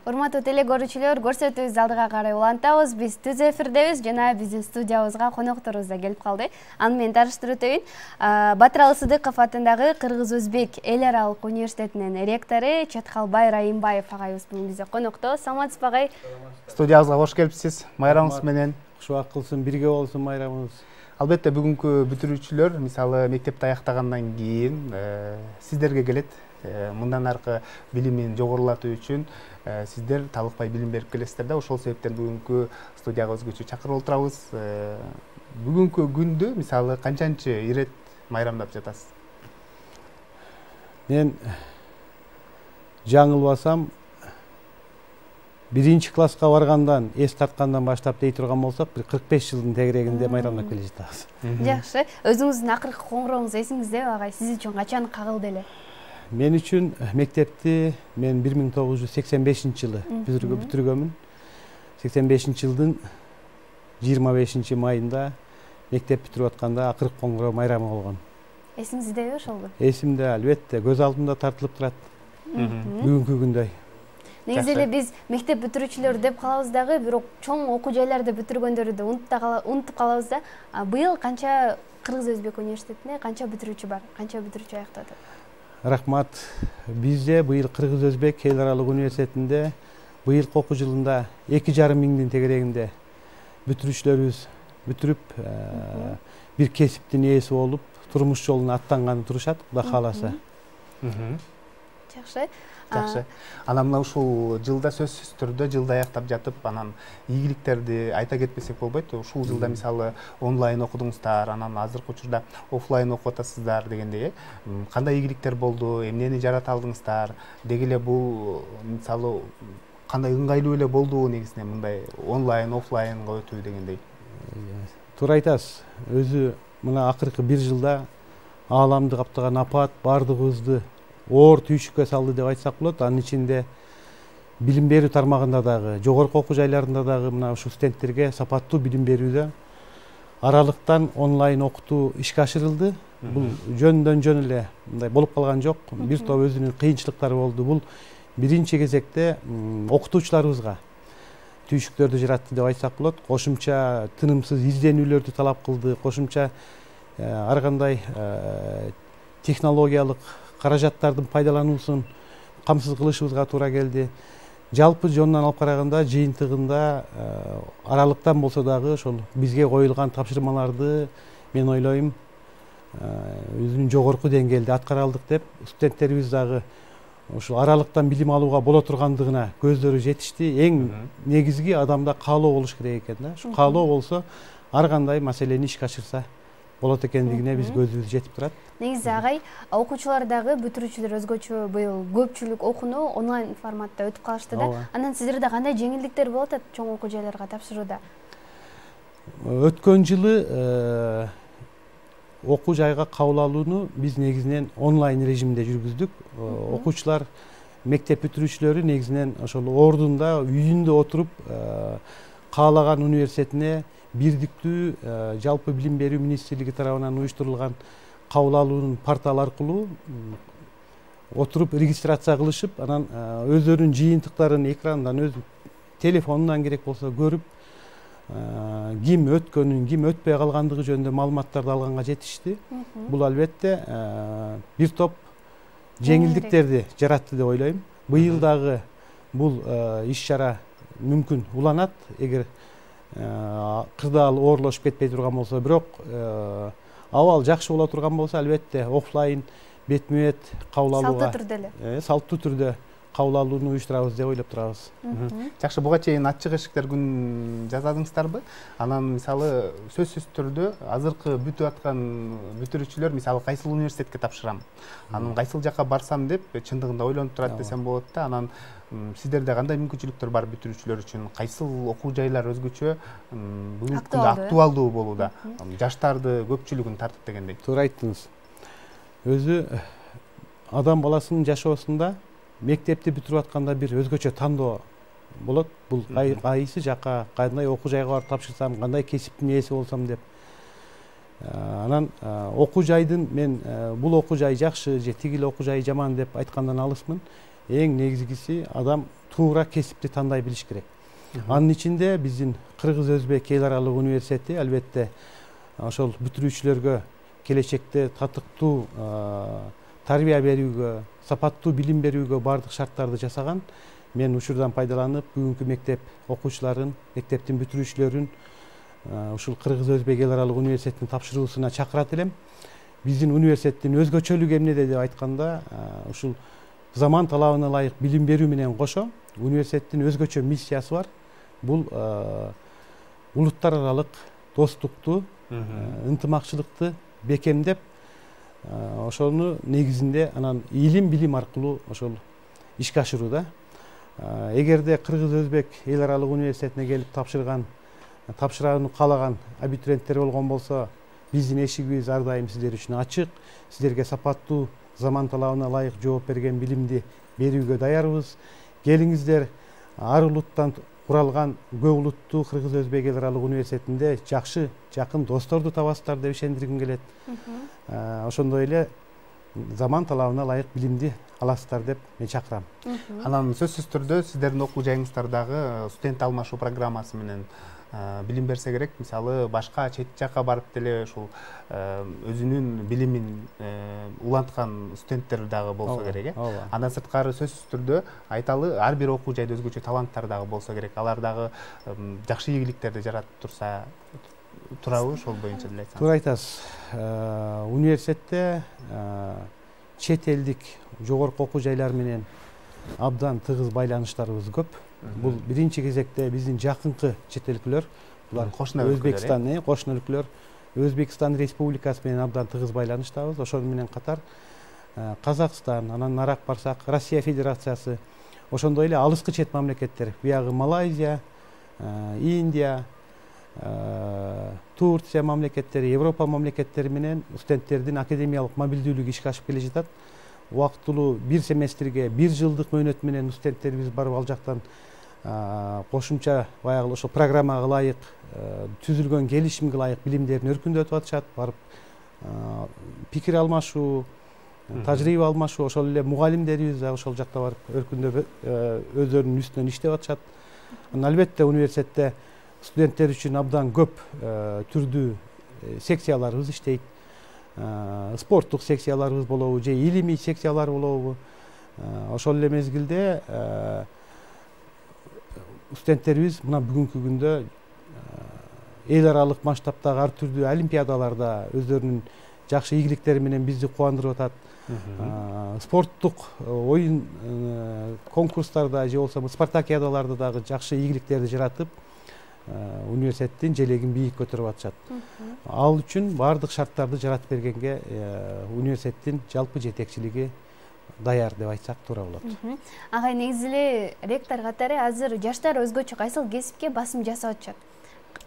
Урматтуу теле көрүүчүлөр, көрсөтүүбүз алдыга карай улантабыз. Биз түз эфирдебиз жана биздин студиябызга конокторубуз да келип калды. Аны менен тааныштырып өтөйүн. Батыралы Сыдыков атындагы Кыргыз-Өзбек эл аралык университетинин ректору Четкалбай Райымбаев агайыбыз бүгүн бизде конокто. Саламатсызбы агай? Студиябызга кош келипсиз. Майрамыңыз менен. Кушубак кылсын, бирге болсун майрамыңыз. Албетте бүгүнкү бүтүрүүчүлөр, мисалы мектепти аяктагандан кийин сиздерге келет. Мындан аркы билимин жогорулатуу үчүн сиздер талыкпай билим берип келесиздер да. Ошол себептен бүгүнкү студияга өзгөчө чакырып отурабыз. Бүгүнкү күндү мисалы канчанчы ирет майрамдап жатасыз? Мен жаңылбасам 1-чи класска баргандан, эс тарткандан баштап дей турган болсок, бир 45 жылдын тегерегинде майрамдап келе жатабыз. Жакшы. Өзүңүздүн акыркы коңгуроңуз эсиңиздеби агай? Сиз үчүн качан кагылды эле? Мен үчүн мектепти мен 1985-жылы бүтүргөмүн. 85-жылдын 25 майында мектеп бүтүрүп атканда акыркы коңгуроо майрамы болгон. Эсиңиздеби ошолду? Эсимде, албетте, көз алдымда тартылып турат. Бүгүнкү күндөй. Негизи эле биз мектеп бүтүрүүчүлөр деп калабыз дагы, бирок чоң окуу жайларды бүтүргөндөрдү да унутуп калабыз да. Быйыл канча Кыргыз-Өзбек университетинде канча бүтүрүүчү бар? Канча бүтүрүүчү аяктады? Рахмат. Бизде быйыл Кыргыз-Өзбек эл аралык университетинде быйылкы окуу жылында 2,5 миңдин тегерегинде бүтүрүүчүлөрүбүз бүтүрүп, бир кесиптин ээси болуп, турмуш жолуна аттанганы турушат, Кудай кааласа. Жакшы. Жакшы. Анан мына ушул жылда сөзсүз түрдө жылда аяктап жатып, анан ийгиликтерди айта кетпесек болбойт. Ушул жылда мисалы онлайн окудуңуздар, анан азыркы учурда офлайн окуп атасыздар дегендей, кандай ийгиликтер болду, эмнени жарата алдыңыздар? Деги эле бул мисалы кандай ыңгайлуу эле болду негизинен мындай онлайн, офлайнга өтүү дегендей? Туура айтасыз. Өзү мына акыркы 1 жылда ааламды каптаган апат бардыгыбызды оор түйшүккө салды деп айтсак болот. Анын ичинде билим берүү тармагында дагы, жогорку окуу жайларында дагы мына ушул студенттерге сапаттуу билим берүүдө аралыктан онлайн окутуу ишке ашырылды. Бул жөндөн жөн эле мындай болуп калган жок. Бир топ өзүнүн кыйынчылыктары болду. Бул биринчи кезекте окутуучуларыбызга түйшүктөрдү жаратты деп айтсак болот. Кошумча тынымсыз изденүүлөрдү талап кылды. Кошумча ар кандай технологиялык каражаттардын пайдалануусун камсыз кылышыбызга туура келди. Жалпы жонунан алып караганда жыйынтыгында аралыктан болсо дагы ошол бизге коюлган тапшырмаларды мен ойлойм өзүнүн жогорку деңгээлде аткара алдык деп студенттерибиз дагы ошол аралыктан билим алууга боло тургандыгына көздөрү жетишти. Эң негизги адамда каалоо болуш керек экен да. Ушу каалоо болсо ар кандай маселени ишке ашырса болот экендигине биз көзүбүз жетип турат. Негизи агай, окуучулар дагы бүтүрүүчүлөр өзгөчө быйыл көпчүлүк окууну онлайн форматта өтүп калышты да. Анан сиздерде кандай жеңилдиктер болуп атат чоң окуу жайларга тапшырууда? Өткөн жылы окуу жайга кабыл алууну биз негизинен онлайн режимде жүргүздүк. Окуучулар, мектеп бүтүрүүчүлөрү негизинен ошол ордунда, үйүндө отуруп каалаган университетине бирдиктүү жалпы билим берүү министрлиги тарабынан уюштурулган кабыл алуунун порталы аркылуу отуруп регистрация кылышып, анан өздөрүнүн жыйынтыктарын экрандан, өз телефонунан керек болсо көрүп, ким өткөнүн, ким өтпөй калгандыгы жөнүндө маалыматтарды алганга жетишти. Бул албетте бир топ жеңилдиктерди жаратты деп ойлойм. Быйыл дагы бул иш-чара мүмкүн уланат, эгер кырдаал оорлошуп кетпей турган болсо, бирок абал жакшы боло турган болсо, албетте офлайн бетме-бет кабыл алууга салттуу түрдө кабыл алууну уюштурабыз деп ойлоп турабыз. Жакшы, буга чейин ачык эшиктер күн жасадыңыздарбы? Анан мисалы сөзсүз түрдө азыркы бүтүп аткан бүтүрүүчүлөр мисалы кайсыл университетке тапшырам, анан кайсыл жака барсам деп чындыгында ойлонуп турат десем болот да. Анан сиздерде кандай мүмкүнчүлүктөр бар бүтүрүүчүлөр үчүн? Кайсыл окуу жайлар өзгөчө бүгүнкү күндө актуалдуу болууда? Жаштарды көпчүлүгүн тартып дегендей. Туура айттыңыз. Өзү адам баласынын жашоосунда мектепти бүтүрүп атканда бир өзгөчө тандоо болот. Бул кайсы жака, кандай окуу жайга барып тапшырсам, кандай кесиптин ээси болсом деп. Анан окуу жайдын мен бул окуу жай жакшы же тигил окуу жай жаман деп айткандан алысмын. Эң негизгиси адам туура кесипти тандай билиш керек. Анын ичинде биздин Кыргыз Өзбек эл аралык университети албетте ошол бүтүрүүчүлөргө келечекте татыктуу тарбия берүүгө, сапаттуу билим берүүгө бардык шарттарды жасаган. Мен ушурдан пайдаланып, бүгүнкү мектеп окуучуларын, мектептин бүтүрүүчүлөрүн ушул Кыргыз Өзбек эл аралык университетинин тапшыруусуна чакырат элем. Биздин университеттин өзгөчөлүгү эмнеде деп айтканда, ушул заман талабына ылайык билим берүү менен кошо университеттин өзгөчө миссиясы бар. Бул улуттар аралык достукту, ынтымакчылыкты бекемдеп, ошону негизинде анан илим билим аркылуу ошол ишке ашырууда. Эгерде Кыргыз Өзбек эл аралык университетине келип тапшырууну каалаган абитуриенттер болгон болсо, биздин эшигибиз ар дайым сиздер үчүн ачык. Сиздерге сапаттуу, заман талабына ылайык жооп берген билимди берүүгө даярбыз. Келиңиздер, ар улуттан куралган көп улуттуу Кыргыз Өзбек эл аралык университетинде жакшы, жакын досторду табасыздар деп ишендиргим келет. Ошондой эле заман талабына ылайык билимди аласыздар деп мен чакырам. Анан сөзсүз түрдө сиздердин окуу жайыңыздардагы студент алмашуу программасы менен билим берсе керек, мисалы башка чет жакка барып деле ушул өзүнүн билимин уланткан студенттер дагы болсо керек. Андан сырткары сөзсүз түрдө айталы, ар бир окуу жайда өзгөчө таланттар дагы болсо керек. Алар дагы жакшы ийгиликтерди жаратып турса, турабы ошол боюнча деле айтсаңыз? Туура айтасыз. Университетте чет элдик жогорку окуу жайлар менен абдан тыгыз байланыштарыбыз көп. Бул биринчи кезекте биздин жакынкы чет өлкөлөр, булар Өзбекстан, кошуна өлкөлөр, Өзбекстан Республикасы менен абдан тыгыз байланыштабыз. Ошол менен катар Казакстан, анан нарак барсак Россия Федерациясы, ошондой эле алыскы чет мамлекеттер, биягы Малайзия, Индия, Турция мамлекеттери, Европа мамлекеттери менен студенттердин академиялык мобилдүүлүгү ишке ашып келе жатат. Убактылуу бир семестрге, бир жылдык мөөнөт менен студенттерибиз барып ал жактан кошумча баягы ошо программага ылайык түзүлгөн келишимге ылайык билимдерин өркүндөтүп атышат, барып пикир алмашуу, тажрыйба алмашуу, ошол эле мугалимдерибиз дагы ошол жакта барып өркүндөп өздөрүнүн үстүнөн иштеп атышат. Албетте университетте студенттер үчүн абдан көп түрдүү секцияларыбыз иштейт. Спорттук секцияларыбыз болобу, же илимий секциялар болобу. Ошол эле мезгилде студенттерибиз мына бүгүнкү күндө эл аралык масштабтагы ар түрдүү олимпиадаларда өздөрүнүн жакшы ийгиликтери менен бизди кубандырып атат. Спорттук оюн конкурстарда же болбосо спартакиадаларда дагы жакшы ийгиликтерди жаратып, университеттин желегин бийик көтөрүп атышат. Ал үчүн бардык шарттарды жаратып бергенге университеттин жалпы жетекчилиги даяр деп айтсак туура болот. Ага, негизи эле ректор катары азыр жаштар өзгөчө кайсыл кесипке басым жасап атышат?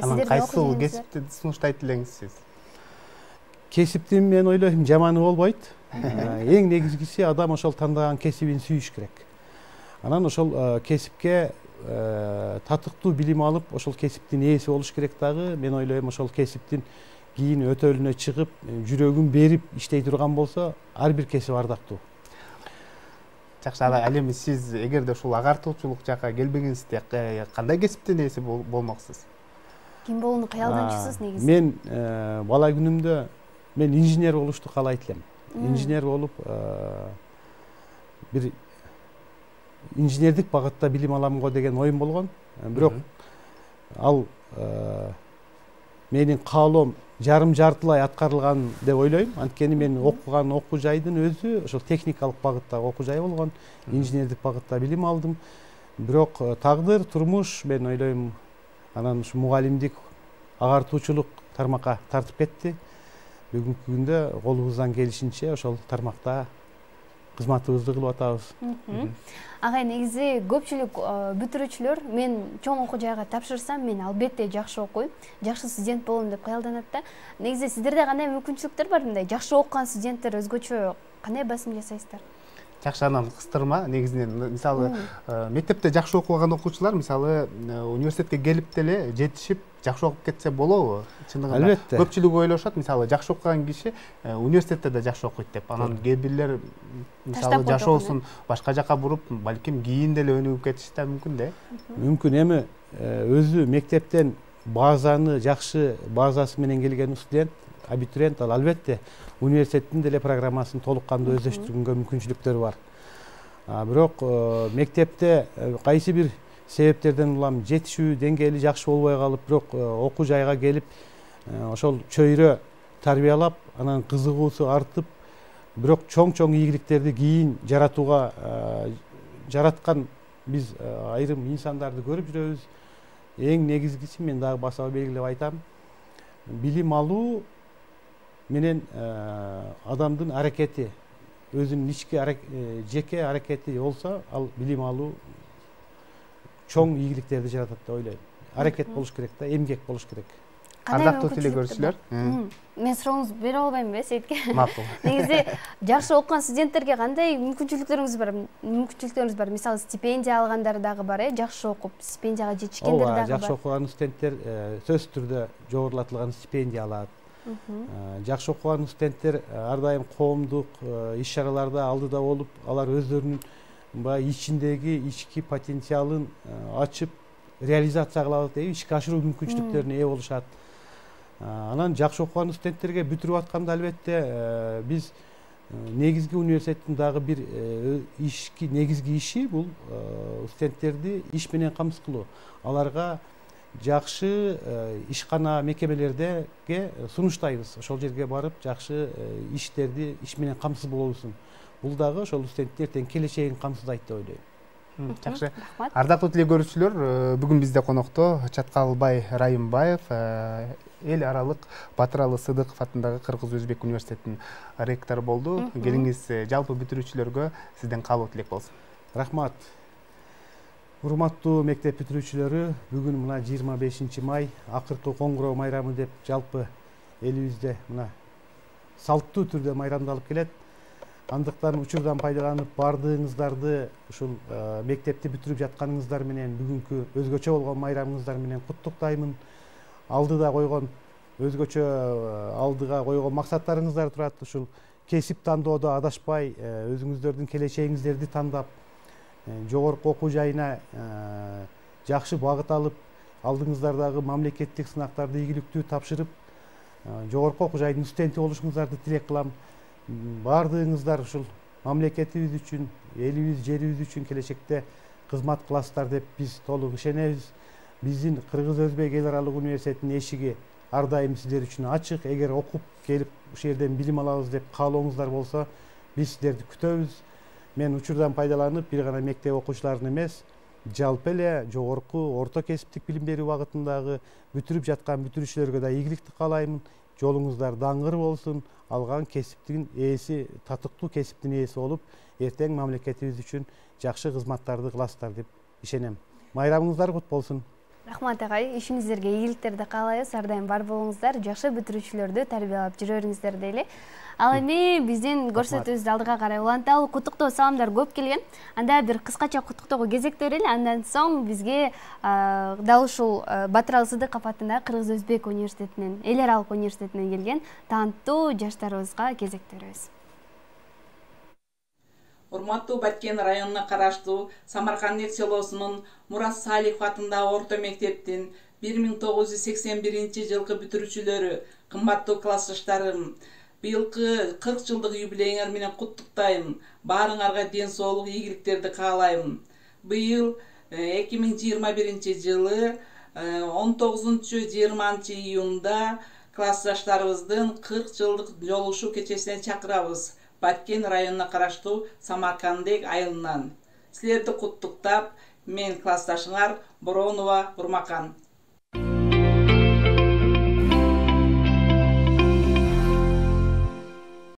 Анан кайсыл кесипти сунуштайт элеңиз сиз? Кесиптин мен ойлойм жаманы болбойт. Эң негизгиси адам ошол тандаган кесибин сүйүш керек. Анан ошол кесипке татыктуу билим алып, ошол кесиптин ээси болуш керек дагы. Мен ойлойм ошол кесиптин кийин өтөлүнө чыгып, жүрөгүн берип иштей турган болсо, ар бир кесип ардактуу. Жакшы, ал эми сиз эгерде ушул агартуучулук жакка келбегенсизде кандай кесиптин ээси болмоксуз? Ким болууну каялданчысыз негизи? Мен бала күнүмдө мен инженер болушту каалайт элем. Инженер болуп, бир инженердик багытта билим алам го деген оюм болгон. Бирок ал менин каалоом жарым-жартылай аткарылган деп ойлойм. Анткени мен окуган окуу жайдын өзү ошол техникалык багыттагы окуу жай болгон. Инженердик багытта билим алдым. Бирок тагдыр, турмуш, мен ойлойм, анан ушу мугалимдик, агартуучулук тармакка тартып кетти. Бүгүнкү күндө колубуздан келишинче ошол тармакта кызматыбызды кылып атабыз. Ага, негизи көпчүлүк бүтүрүүчүлөр мен чоң окуу жайга тапшырсам, мен албетте жакшы окуйм, жакшы студент болом деп каялданат да. Негизи сиздерде кандай мүмкүнчүлүктөр бар мындай жакшы окуган студенттер өзгөчө кандай басым жасайсыздар? Жакшы, анан кыстырма негизинен мисалы мектепте жакшы окуган окуучулар мисалы университетке келип деле жетишип жакшы окуп кетсе болобу? Чындыгында Албетте. Көпчүлүк ойлошот, мисалы жакшы окуган киши университетте да жакшы окуйт деп. Анан кээ бирлер мисалы жашоосун башка жака буруп, балким кийин деле өнүгүп кетиши да мүмкүн да. Мүмкүн, эми өзү мектептен базаны жакшы базасы менен келген студент, абитуриент ал албетте университеттин деле программасын толук кандуу өздөштүргөнгө мүмкүнчүлүктөрү бар. Бирок мектепте кайсы бир себептерден улам жетишүү деңгээли жакшы болбой калып, бирок окуу жайга келип, ошол чөйрө тарбиялап, анан кызыгуусу артып, бирок чоң ийгиликтерди кийин жаратууга жараткан биз айрым инсандарды көрүп жүрөбүз. Эң негизгиси, мен дагы басаба белгилеп айтам, билим алуу менен адамдын аракети, өзүнүн ички жеке аракети болсо, ал билим алуу чоң ийгиликтерди жаратат деп ойлойм. Аракет болуш керек да, эмгек болуш керек. Ардактуу телекөрүүчүлөр, мен сурооңузду бере албаймынбы Сейитке? Макул. Негизи жакшы окуган студенттерге кандай мүмкүнчүлүктөрүңүз бар? Мисалы стипендия алгандар дагы бар, жакшы окуп стипендияга жетишкендер дагы бар. Жакшы окуган студенттер сөзсүз түрдө жогорулатылган стипендия алат. Жакшы окуган студенттер ар дайым коомдук иш-чараларда алдыда болуп, алар өздөрүнүн баягы ичиндеги ички потенциалын ачып, реализация кыла алат, ишке ашыруу мүмкүнчүлүктөрүнө ээ болушат. Анан жакшы окуган студенттерге бүтүрүп атканда албетте биз негизги университеттин дагы бир негизги иши бул студенттерди иш менен камсыз кылуу. Аларга жакшы ишкана мекемелердеге сунуштайбыз. Ошол жерге барып жакшы иштерди иш менен камсыз болобусун. Бул дагы ошол студенттердин келечегин камсыздайт деп ойлойм. Жакшы. Ардактуу телекөрүүчүлөр, бүгүн бизде конокто Чаткалбай Райымбаев, эл аралык Батыралы Сыдыков атындагы Кыргыз-Өзбек университетинин ректору болду. Келиңиз жалпы бүтүрүүчүлөргө сизден каалоо тилек болсун. Рахмат. Урматтуу мектеп бүтүрүүчүлөрү, бүгүн мына 25 май акыркы коңгуроо майрамы деп жалпы элибизде мына салттуу түрдө майрамдалып келет. Андыктан учурдан пайдаланып бардыгыңыздарды ушул мектепти бүтүрүп жатканыңыздар менен бүгүнкү өзгөчө болгон майрамыңыздар менен куттуктаймын. Алдыда койгон өзгөчө алдыга койгон максаттарыңыздар турат. Ушул кесип тандоодо адашпай, өзүңүздөрдүн келечегиңиздерди тандап, жогорку окуу жайына жакшы багыт алып, алдыңыздардагы мамлекеттик сынактарды ийгиликтүү тапшырып, жогорку окуу жайдын студенти болушуңуздарды тилек кылам. Бардыгыңыздар ушул мамлекетибиз үчүн, элибиз, жерибиз үчүн келечекте кызмат кыласыздар деп биз толук ишенебиз. Биздин Кыргыз-Өзбек эл аралык университетинин эшиги ар дайым сиздер үчүн ачык. Эгер окуп келип ушул жерден билим алабыз деп каалооңуздар болсо, биз сиздерди күтөбүз. Мен учурдан пайдаланып бир гана мектеп окуучуларын эмес, жалпы эле жогорку, орто кесиптик билим берүү багытындагы бүтүрүп жаткан бүтүрүүчүлөргө да ийгиликти каалайм. Жолуңуздар даңгыр болсун, алган кесиптин ээси, татыктуу кесиптин ээси болуп, эртең мамлекетибиз үчүн жакшы кызматтарды кыласыздар деп ишенем. Майрамыңыздар кут болсун. Рахмат агай, ишиңиздерге ийгиликтерди каалайбыз. Ар дайым бар болуңуздар, жакшы бүтүрүүчүлөрдү тарбиялап жүрө бериңиздер дейли. Ал эми биздин көрсөтүүбүздү алдыга карай уланталы. Куттуктоо саламдар көп келген. Анда бир кыскача куттуктоого кезек берели. Андан соң бизге дал ушул Батыралы Сыдыков атындагы Кыргыз-Өзбек университетинен, эл аралык университетинен келген таанттуу жаштарыбызга кезек беребиз. Урматтуу Баткен районуна караштуу Самаркандек селосунун Мурас Салихов атындагы орто мектептин 1981 жылкы бүтүрүүчүлөрү, кымбаттуу классташтарым, быйылкы 40 жылдык юбилейиңер менен куттуктайм. Баарыңарга ден соолук, ийгиликтерди каалайм. Быйыл 2021 жылы 19-20 июнда классташтарыбыздын 40 жылдык жолугушуу кечесине чакырабыз. Баткен районуна караштуу Самаркандек айылынан. Силерди куттуктап, мен классташыңар Боронова Бурмакан.